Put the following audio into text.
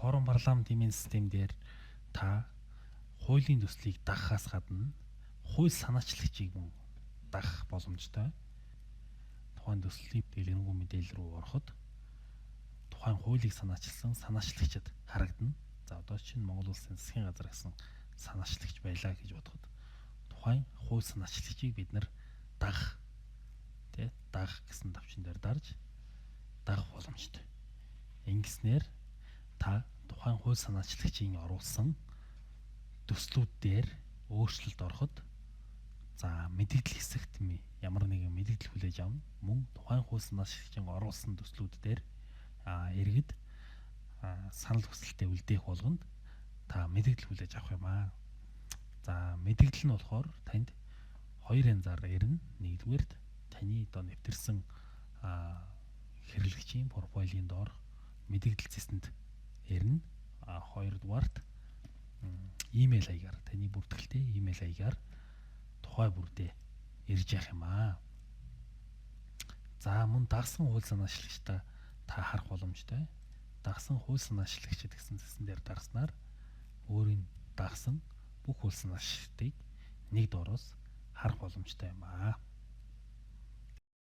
форум парламент хэмээн систем дээр та хуулийн төслийг дагахаас гадна хууль санаачлагчийг мөн дагах боломжтой. Тухайн төслийн дэлгэрэнгүй мэдээлэл рүү ороход тухайн хуулийг санаачилсан санаачлагчид харагдана. За одоо чинь Монгол Улсын засгийн газар гэсэн санаачлагч байлаа гэж бодоход тухайн хууль санаачлагчийг бид нар дагах гэсэн давчин дээр дарж дагах боломжтой. Ингэснээр та тухайн хууль санаачлагчийн оруулсан төслүүд дээр өөрчлөлт ороход за мэдээлэл хэсэгт ямар нэгэн мэдээлэл хүлээж авна. Мөн тухайн хууль санаачлагчийн оруулсан төслүүд дээр иргэд санал хүсэлтээ үлдээх болгонд та мэдээлэл хүлээж авах юм аа. За мэдээлэл нь болохоор танд хоёр янзаар ирнэ. Нэгдүгээрт таны одоо нэвтэрсэн хэрэглэгчийн профилийн доор мэдээлэл зэсэнд ирнэ. Хоёрдугаарт имэйл хаягаар таны бүртгэлтэй имэйл хаягаар тухай бүрдээ ирж явах юм аа. За мөн дагсан хууль санаачлагчтай та харах боломжтой. Дагсан хууль санаачлагчид гэсэн зэсэн дээр дагснаар өөрийн дагсан бүх хууль санаачлагчдыг нэг доороос харах боломжтой юм аа.